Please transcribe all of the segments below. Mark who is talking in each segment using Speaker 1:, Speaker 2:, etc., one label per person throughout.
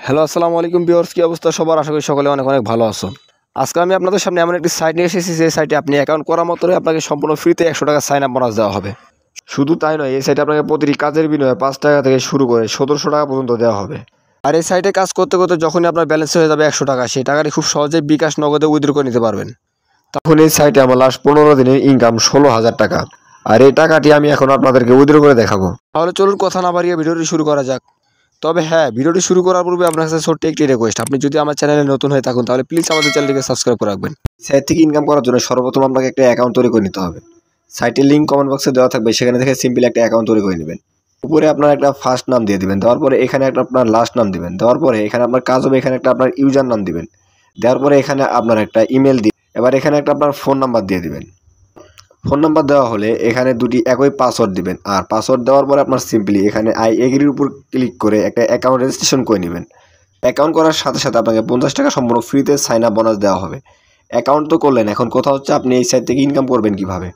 Speaker 1: Hello, আসসালামু আলাইকুম viewers, কি অবস্থা সবার? আশা করি সকলে অনেক অনেক ভালো আছো। আজকে আমি আপনাদের সামনে এমন একটি সাইট নিয়ে এসেছি, যে সাইটে আপনি অ্যাকাউন্ট করা মাত্রই আপনাকে সম্পূর্ণ ফ্রিতে 100 টাকা সাইন আপ বোনাস দেওয়া হবে। শুধু তাই নয়, এই সাইটে আপনাকে প্রতিটি কাজের বিনিময়ে 5 টাকা থেকে শুরু করে 1700 টাকা পর্যন্ত দেওয়া হবে। আর এই সাইটে কাজ করতে করতে যখনই আপনার ব্যালেন্স হয়ে যাবে 100 টাকা, সেই টাকাটি খুব সহজেই বিকাশ নগদে উইথড্র করে নিতে পারবেন। তখন এই সাইটে আমার লাস্ট 15 দিনের ইনকাম 16,000 টাকা, আর এই টাকাটি আমি এখন আপনাদেরকে উইথড্র করে দেখাবো। তাহলে চলুন কথা না বাড়িয়ে ভিডিওটি শুরু করা যাক। তবে হ্যাঁ, ভিডিওটি শুরু করার পূর্বে আপনার কাছে ছোট্ট একটি রিকোয়েস্ট, আপনি যদি আমার চ্যানেলে নতুন হয়ে থাকুন তাহলে প্লিজ আমাদের চ্যানেলটিকে সাবস্ক্রাইব করে রাখবেন। সাইট থেকে ইনকাম করার জন্য সর্বপ্রথম আপনাকে একটা অ্যাকাউন্ট তৈরি করে নিতে হবে। সাইটের লিঙ্ক কমেন্ট বক্সে দেওয়া থাকবে, সেখানে থেকে সিম্পলি একটা অ্যাকাউন্ট তৈরি করে নেবেন। উপরে আপনার একটা ফার্স্ট নাম দিয়ে দিবেন, দেওয়ার পরে এখানে একটা আপনার লাস্ট নাম দিবেন, দেওয়ার পরে এখানে আপনার কাজ হবে এখানে একটা আপনার ইউজার নাম দিবেন, দেওয়ার পরে এখানে আপনার একটা ইমেল দিবেন। এবার এখানে একটা আপনার ফোন নাম্বার দিয়ে দিবেন। ফোন নাম্বার দেওয়া হলে এখানে দুটি একই পাসওয়ার্ড দিবেন, আর পাসওয়ার্ড দেওয়ার পরে আপনার সিম্পলি এখানে আই এগ্রির উপর ক্লিক করে একটা অ্যাকাউন্ট রেজিস্ট্রেশন করে নেবেন। অ্যাকাউন্ট করার সাথে সাথে আপনাকে 50 টাকা সম্পূর্ণ ফ্রিতে সাইন আপ বোনাস দেওয়া হবে। অ্যাকাউন্ট তো করলেন, এখন কথা হচ্ছে আপনি এই সাইট থেকে ইনকাম করবেন কিভাবে।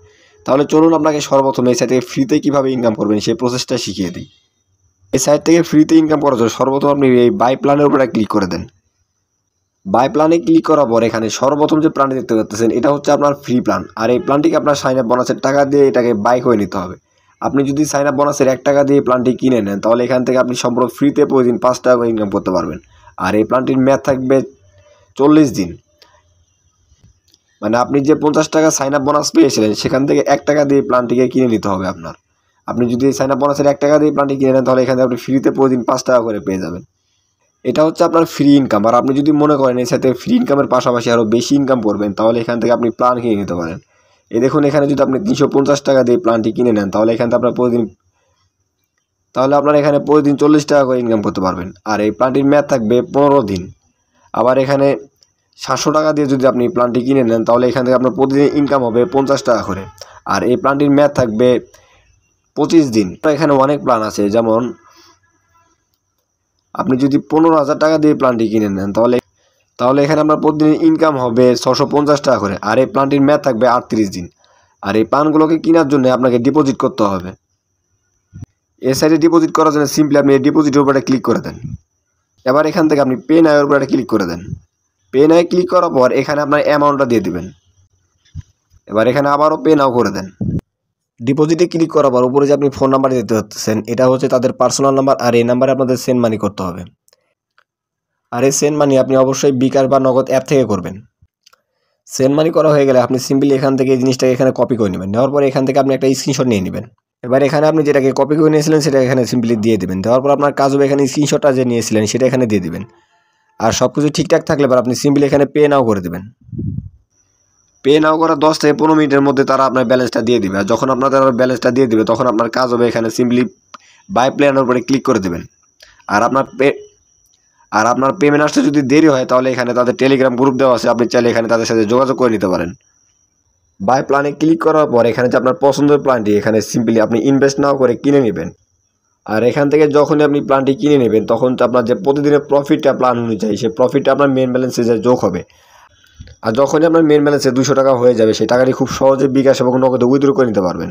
Speaker 1: তাহলে চলুন আপনাকে সর্বপ্রথম এই সাইট থেকে ফ্রিতে কীভাবে ইনকাম করবেন সেই প্রসেসটা শিখিয়ে দিই। এই সাইট থেকে ফ্রিতে ইনকাম করার জন্য সর্বপ্রথম আপনি এই বাই প্ল্যানের উপরে ক্লিক করে দেন। বাই প্ল্যানে ক্লিক করার পর এখানে সর্বপ্রথম যে প্ল্যানটি দেখতে পাচ্ছেন, এটা হচ্ছে আপনার ফ্রি প্ল্যান, আর এই প্ল্যানটিকে আপনার সাইন আপ বোনাসের টাকা দিয়ে এটাকে বাই করে নিতে হবে। আপনি যদি সাইন আপ বোনাসের 1 টাকা দিয়ে প্ল্যানটি কিনে নেন, তাহলে এখান থেকে আপনি সম্পূর্ণ ফ্রিতে প্রতিদিন 5 টাকা করে ইনকাম করতে পারবেন। আর এই প্ল্যানটির মেয়াদ থাকবে 40 দিন। মানে আপনি যে 50 টাকা সাইন আপ বোনাস পেয়েছিলেন, সেখান থেকে 1 টাকা দিয়ে প্ল্যানটিকে কিনে নিতে হবে আপনার। আপনি যদি সাইন আপ বোনাসের 1 টাকা দিয়ে প্ল্যানটি কিনে নেন, তাহলে এখানে আপনি ফ্রিতে প্রতিদিন 5 টাকা করে পেয়ে যাবেন। এটা হচ্ছে আপনার ফ্রি ইনকাম। আর আপনি যদি মনে করেন এই সাথে ফ্রি ইনকামের পাশাপাশি আরও বেশি ইনকাম করবেন, তাহলে এখান থেকে আপনি প্ল্যান কিনে নিতে পারেন। এই দেখুন, এখানে যদি আপনি 350 টাকা দিয়ে প্ল্যানটি কিনে নেন, তাহলে এখান থেকে আপনার এখানে প্রতিদিন 40 টাকা করে ইনকাম করতে পারবেন। আর এই প্ল্যানটির মেয়াদ থাকবে 15 দিন। আবার এখানে 700 টাকা দিয়ে যদি আপনি প্ল্যানটি কিনে নেন, তাহলে এখান থেকে আপনার প্রতিদিন ইনকাম হবে 50 টাকা করে। আর এই প্ল্যানটির মেয়াদ থাকবে 25 দিন। তো এখানে অনেক প্ল্যান আছে, যেমন আপনি যদি 15,000 টাকা দিয়ে প্ল্যানটি কিনে নেন, তাহলে এখানে আপনার প্রতিদিন ইনকাম হবে 650 টাকা করে। আর এই প্ল্যানটির মেয়াদ থাকবে 38 দিন। আর এই প্ল্যানগুলোকে কেনার জন্য আপনাকে ডিপোজিট করতে হবে। এই সাইটে ডিপোজিট করার জন্য সিম্পলি আপনি ডিপোজিটের উপরে ক্লিক করে দেন। এবার এখান থেকে আপনি পে নাও এর উপরে ক্লিক করে দেন। পে নাও ক্লিক করার পর এখানে আপনার অ্যামাউন্টটা দিয়ে দিবেন। এবার এখানে আবারও পে নাও করে দেন। ডিপোজিটে ক্লিক করার পর উপরে যে আপনি ফোন নাম্বার দিতে হচ্ছেন, এটা হচ্ছে তাদের পার্সোনাল নাম্বার, আর এই নাম্বারে আপনাদের সেন্ড মানি করতে হবে। আর এই সেন্ড মানি আপনি অবশ্যই বিকাশ বা নগদ অ্যাপ থেকে করবেন। সেন্ড মানি করা হয়ে গেলে আপনি সিম্পলি এখান থেকে এই জিনিসটাকে এখানে কপি করে নেবেন। নেওয়ার পরে এখান থেকে আপনি একটা স্ক্রিনশট নিয়ে নেবেন। এবার এখানে আপনি যেটাকে কপি করে নিয়েছিলেন সেটা এখানে সিম্পলি দিয়ে দেবেন। দেওয়ার পর আপনার কাজ হবে এখানে স্ক্রিনশটটা যে নিয়েছিলেন সেটা এখানে দিয়ে দেবেন। আর সব কিছু ঠিকঠাক থাকলে এবার আপনি সিম্পলি এখানে পে নাও করে দেবেন। পে নাও করার 10 থেকে 15 মিনিটের মধ্যে তারা আপনার ব্যালেন্সটা দিয়ে দিবে। আর যখন আপনাদের ব্যালেন্সটা দিয়ে দিবে, তখন আপনার কাজ হবে এখানে সিম্পলি বাই প্ল্যানের উপরে ক্লিক করে দেবেন। আর আপনার পেমেন্ট আসতে যদি দেরি হয়, তাহলে এখানে তাদের টেলিগ্রাম গ্রুপ দেওয়া আছে, আপনি চাইলে এখানে তাদের সাথে যোগাযোগ করে নিতে পারেন। বাই প্ল্যানে ক্লিক করার পর এখানে যে আপনার পছন্দের প্ল্যানটি এখানে সিম্পলি আপনি ইনভেস্ট নাও করে কিনে নেবেন। আর এখান থেকে যখনই আপনি প্ল্যানটি কিনে নেবেন, তখন আপনার যে প্রতিদিনের প্রফিটটা প্ল্যান অনুযায়ী, সেই প্রফিটটা আপনার মেন ব্যালেন্সে যে যোগ হবে। আর যখনই আপনার মেন ব্যালেন্সে 200 টাকা হয়ে যাবে, সেই টাকাটি খুব সহজে বিকাশ এবং নগদে উইথড্র করে নিতে পারবেন।